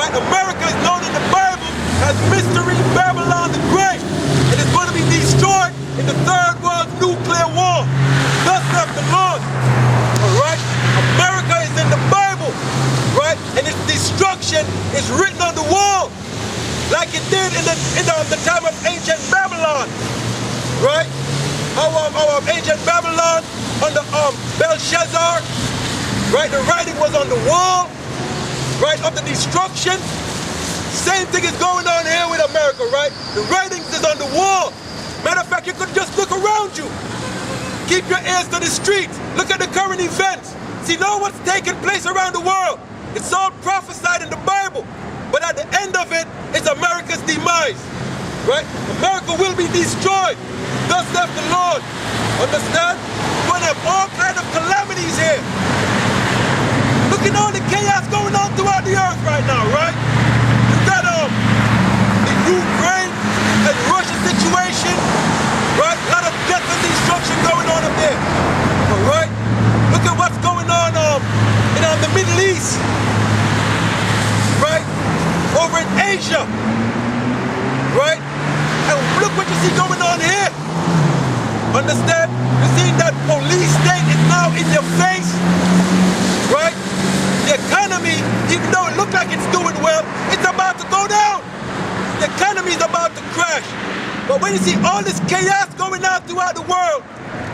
Right? America is known in the Bible as Mystery Babylon the Great. And it's going to be destroyed in the Third World Nuclear War. Thus saith the Lord. Alright? America is in the Bible. Right? And its destruction is written on the wall. Like it did in the time of ancient Babylon. Right? Our ancient Babylon under Belshazzar. Right? The writing was on the wall. Right? Of the destruction. Same thing is going on here with America, right? The writings is on the wall. Matter of fact, you could just look around you. Keep your ears to the streets. Look at the current events. See, know what's taking place around the world. It's all prophesied in the Bible. But at the end of it, it's America's demise. Right? America will be destroyed. Thus saith the Lord. Understand? We're going to have all kinds of calamities here. Look at all the chaos going on throughout the earth right now, right? The Ukraine and Russia situation, right? A lot of death and destruction going on up there. Alright? Look at what's going on in the Middle East. Right? Over in Asia. Right? And look what you see going on here. Understand? You see that police state is now in your face. Right? The economy, even though it looks like it's doing well, it's about to go down. The economy is about to crash. But when you see all this chaos going on throughout the world,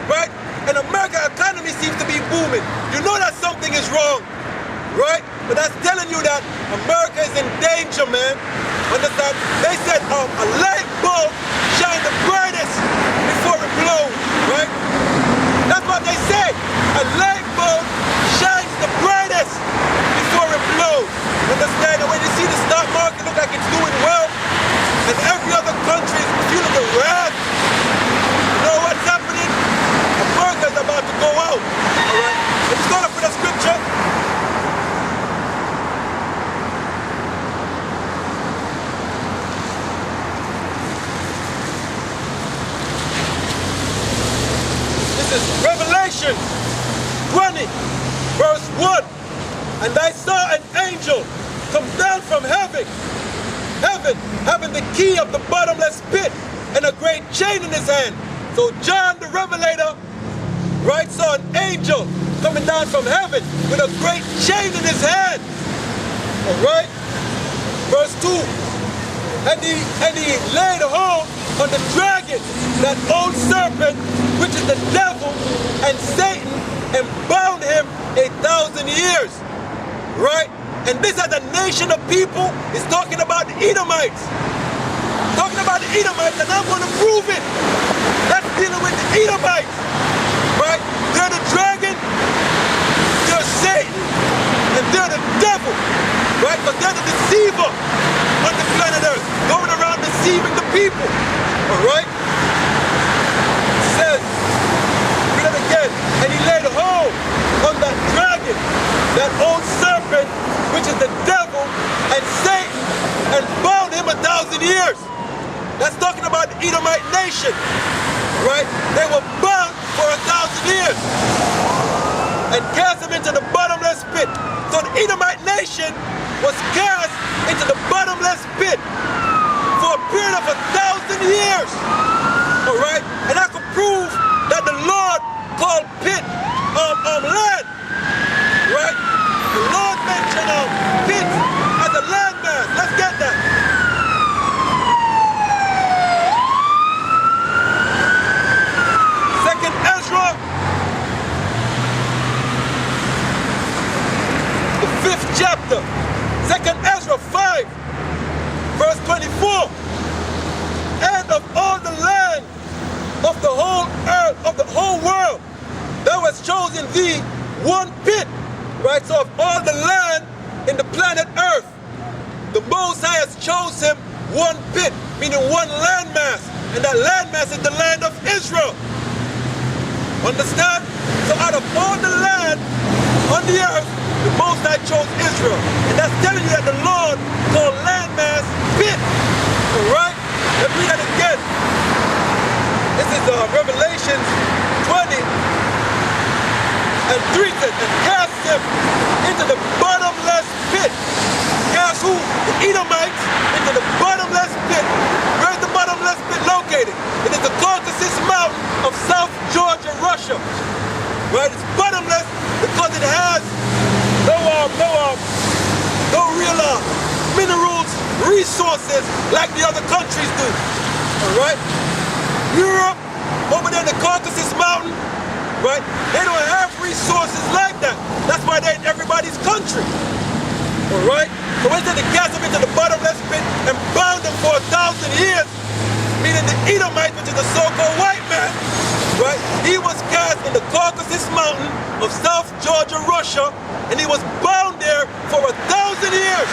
right? And America's economy seems to be booming. You know that something is wrong, right? But that's telling you that America is in danger, man. Understand? They said a light bulb shine the brightest before it blows, right? That's what they say. A light bulb shines the brightest before it blows. Understand? And when you see the stock market look like it's doing well, and every other country is feeling the wrath, you know what's happening? America is about to go out. Alright? Let's go up with a scripture. This is Revelation 20, verse 1. And I saw an angel come down from heaven, having the key of the bottomless pit and a great chain in his hand. So John the Revelator, right, saw an angel coming down from heaven with a great chain in his hand. Alright? Verse 2. And he laid hold on the dragon, that old serpent, which is the devil and Satan, and bound him 1,000 years. Right? And this as a nation of people is talking about the Edomites. Talking about the Edomites, and I'm going to prove it. That's dealing with the Edomites. Right? They're the dragon, they're Satan, and they're the devil. Right? But they're the deceiver on the planet Earth, going around deceiving the people. Alright? It says, read it again. And he laid hold on that dragon, that old serpent, which is the devil and Satan, and bound him 1,000 years. That's talking about the Edomite nation, right? They were bound for 1,000 years and cast them into the bottomless pit. So the Edomite nation was cast into the bottomless pit for a period of 1,000 years. All right? And I could prove that the Lord called pit land. Right? The Lord mentioned pit as a landmass. Let's get that. Second Ezra, the 5th chapter. Second Ezra 5, verse 24. And of all the land of the whole earth, of the whole world, thou hast chosen thee one pit. Right, so of all the land in the planet Earth, the Most High has chosen one pit, meaning one landmass, and that landmass is the land of Israel. Understand? So out of all the land on the earth, the Most High chose Israel, and that's telling you that the Lord called landmass pit. All right? Let's read that again. This is Revelation 20. And 3 says, and cast him into the bottomless pit. Cast who? The Edomites into the bottomless pit. Where's the bottomless pit located? It is the Caucasus Mountain of South Georgia, Russia. Right? It's bottomless because it has no real minerals, resources like the other countries do. Alright? Europe, over there in the Caucasus Mountain, right? They don't have resources like that. That's why they're in everybody's country. Alright? So when they cast them into the bottomless pit and bound them for 1,000 years, meaning the Edomite, which is the so-called white man, right? He was cast in the Caucasus Mountain of South Georgia, Russia, and he was bound there for 1,000 years.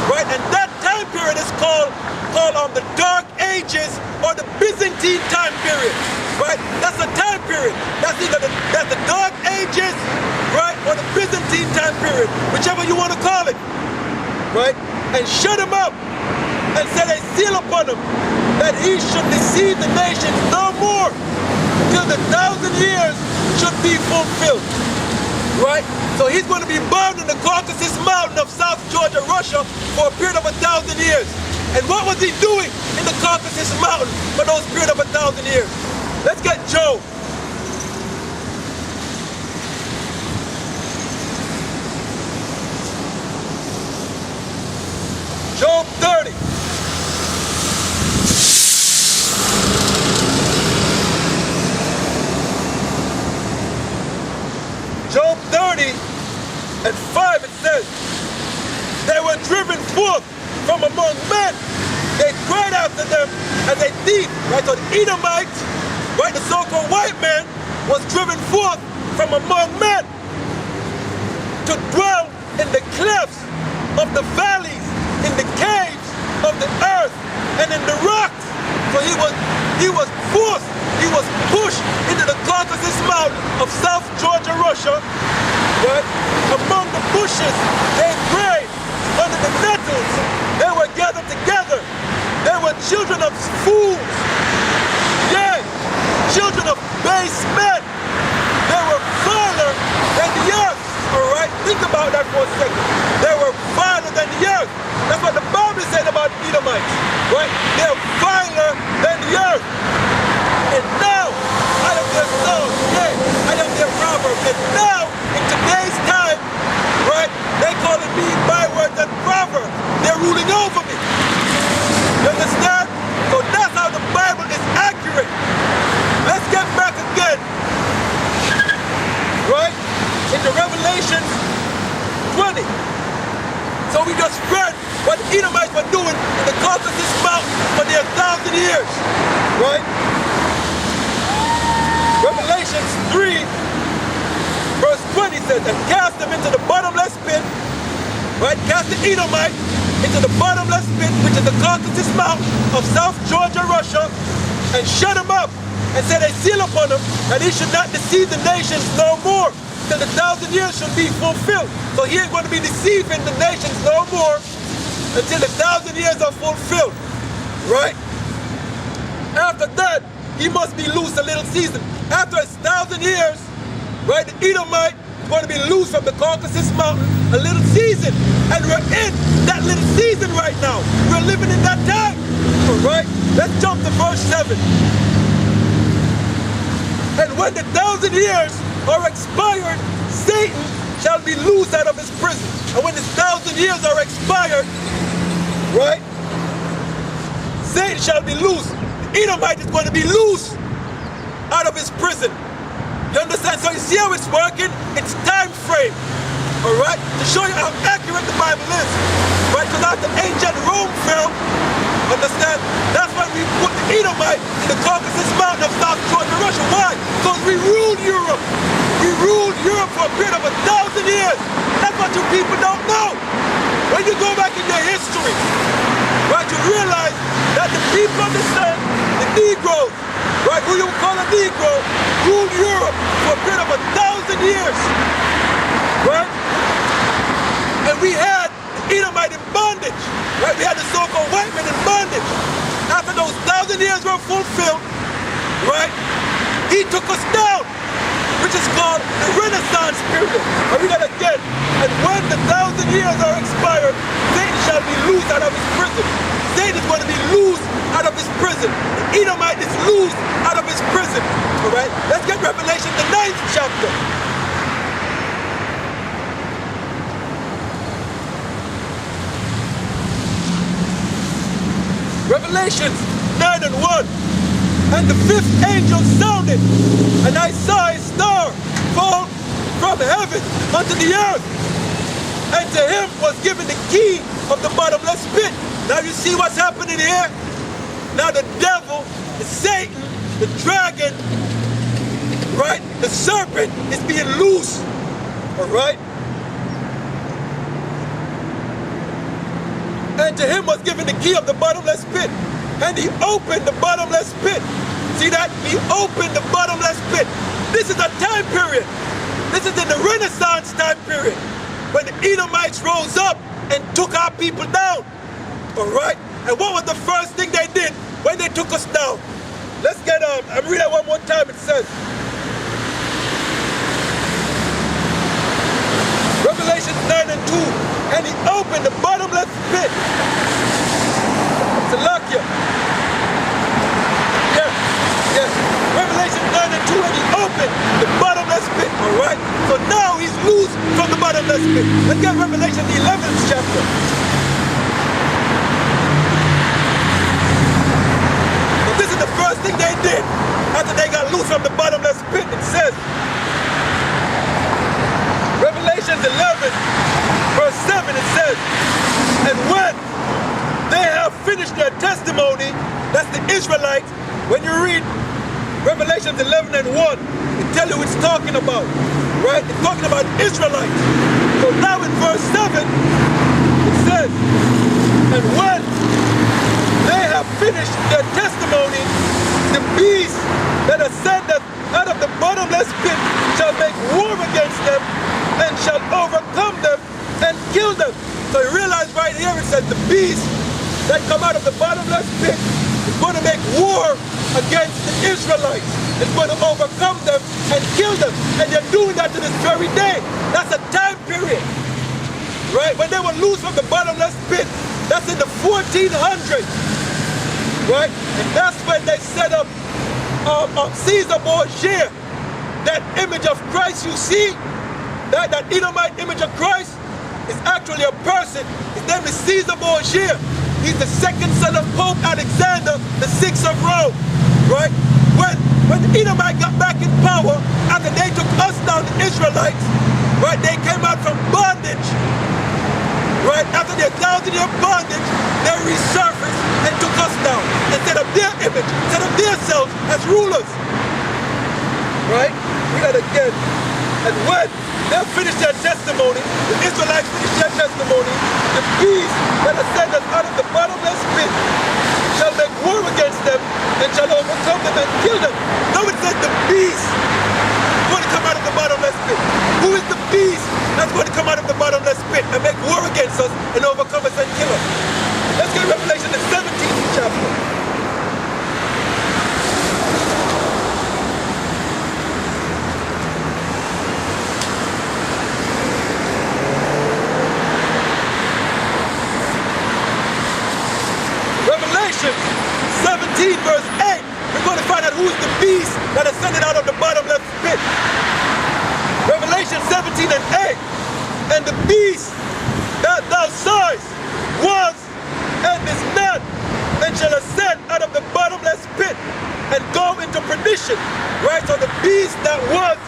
Right? And that time period is called the Dark Ages or the Byzantine time period. Right? That's a time period. That's either the Dark Ages, right, or the Byzantine time period, whichever you want to call it. Right? And shut him up and said a seal upon him that he should deceive the nations no more till the 1,000 years should be fulfilled. Right? So he's going to be bound in the Caucasus Mountain of South Georgia, Russia for a period of 1,000 years. And what was he doing in the Caucasus Mountain for those period of 1,000 years? Let's get Job. Job 30. Job 30 and 5 it says, they were driven forth from among men. They cried after them as a thief. Right? So the Edomites, right, the so-called white man, was driven forth from among men to dwell in the clefts of the valleys, in the caves of the earth, and in the rocks. So he was forced, he was pushed into the Caucasus Mountain of South Georgia, Russia, right? Among the bushes, they prayed. Under the nettles, they were gathered together. They were children of fools. Yea, children of base men. They were viler than the earth. Alright? Think about that for a second. They were viler than the earth. That's what the Bible said about Edomites. Right? They're viler than the earth. And now, out of their songs, out of their proverbs, and now, in today's time, right, they calling me bywords and proverbs. They're ruling over me. You understand? So that's how the Bible is accurate. Let's get back again. Right? Into Revelation 20. So we just read what the Edomites were doing in the Caucasus Mountain for their 1,000 years. Right? Revelation 3, verse 20 says, and cast them into the bottomless pit, right? Cast the Edomite into the bottomless pit, which is the Caucasus Mountain of South Georgia, Russia, and shut him up, and set a seal upon him, that he should not deceive the nations no more, till the 1,000 years should be fulfilled. So he ain't going to be deceiving the nations no more until the 1,000 years are fulfilled, right? After that, he must be loose a little season. After 1,000 years, right, the Edomite is going to be loose from the Caucasus Mountain a little season. And we're in that little season right now. We're living in that time. All right? Let's jump to verse 7. And when the 1,000 years are expired, Satan shall be loosed out of his prison. And when his 1,000 years are expired, right, Satan shall be loose. The Edomite is going to be loose out of his prison. You understand? So you see how it's working? It's time frame. Alright? To show you how accurate the Bible is. Right? Because after ancient Rome fell, understand? That's why we put the Edomite in the Caucasus Mountain of South Georgia, Russia. Why? Because we ruled Europe. We ruled Europe for a period of 1,000 years. That's what you people don't know. When you go back in your history, right, you realize that the people of the sun, the Negroes, right, who you call a Negro, ruled Europe for a period of 1,000 years. Right? And we had the Edomite in bondage. Right? We had the so-called white men in bondage. After those 1,000 years were fulfilled, right, he took us down, which is called the Renaissance period. And we got again. And when the 1,000 years are expired, Satan shall loose out of his prison. Satan is going to be loose out of his prison. The Edomite is loose out of his prison. All right? Let's get Revelation, the 9th chapter. Revelations 9 and 1. And the 5th angel sounded, and I saw a star fall from heaven unto the earth. And to him was given the key of the bottomless pit. Now you see what's happening here? Now the devil, the Satan, the dragon, right? The serpent is being loose. All right? And to him was given the key of the bottomless pit. And he opened the bottomless pit. See that? He opened the bottomless pit. This is a time period. This is in the Renaissance time period, when the Edomites rose up and took our people down. All right? And what was the first thing they did when they took us down? Let's get I'm reading it one more time. It says, Revelation 9 and 2, and he opened the bottomless pit. Salakia. Yes. Revelation 9 and 2, and he opened the bottomless pit. All right? So now he's loose from the bottomless pit. Let's get Revelation, the 11th chapter. So this is the first thing they did after they got loose from the bottomless pit. It says, Revelation 11, verse 7, it says, and when they have finished their testimony, that's the Israelites. When you read Revelation 11 and 1, it tells you what it's talking about, right? It's talking about Israelites. So now in verse 7, it says, and when they have finished their testimony, the beast that ascended out of the bottomless pit shall make war against them and shall overcome them and kill them. So you realize right here it says the beast that come out of the bottomless pit is going to make war against the Israelites. It's going to overcome them and kill them. And they're doing that to this very day. That's a time period. Right? When they were loose from the bottomless pit, that's in the 1400s. Right? And that's when they set up Caesar Borgia. That image of Christ you see, that Edomite image of Christ is actually a person. His name is Caesar Borgia. He's the second son of Pope Alexander VI of Rome, right? When the Edomite got back in power, after they took us down, the Israelites, right? They came out from bondage, right? After their 1,000-year bondage, they resurfaced and took us down and set up their image, set up their selves as rulers, right? Read that again. And when they finished their testimony, the Israelites finished their testimony, the beast that ascended out of the bottomless pit shall make war against them and shall overcome them and kill them. Now it says the beast is going to come out of the bottomless pit. Who is the beast that's going to come out of the bottomless pit and make war against us and overcome us and kill us? Let's get Revelation, the 17th chapter. Revelation 17 verse 8, we're going to find out who is the beast that ascended out of the bottomless pit. Revelation 17 and 8, and the beast that thou sawest was and is not, and shall ascend out of the bottomless pit and go into perdition. Right, so the beast that was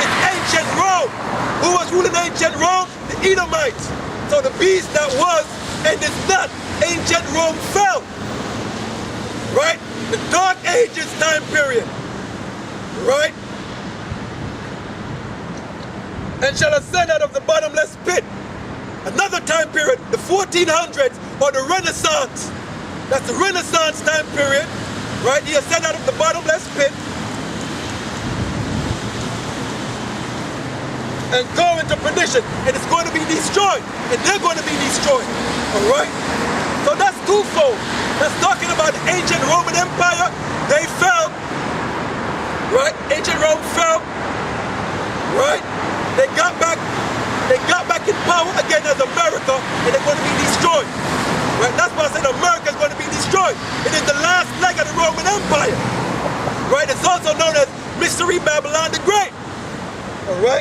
is ancient Rome. Who was ruling ancient Rome? The Edomites. So the beast that was and is not, ancient Rome fell. Right? The Dark Ages time period. Right? And shall ascend out of the bottomless pit. Another time period, the 1400s or the Renaissance. That's the Renaissance time period. Right? He ascended out of the bottomless pit and go into perdition. And it's going to be destroyed. And they're going to be destroyed. Alright? So that's twofold. That's talking about the ancient Roman Empire. They fell. Right? Ancient Rome fell. Right? They got back in power again as America, and they're going to be destroyed. Roman Empire. Right? It's also known as Mystery Babylon the Great. All right?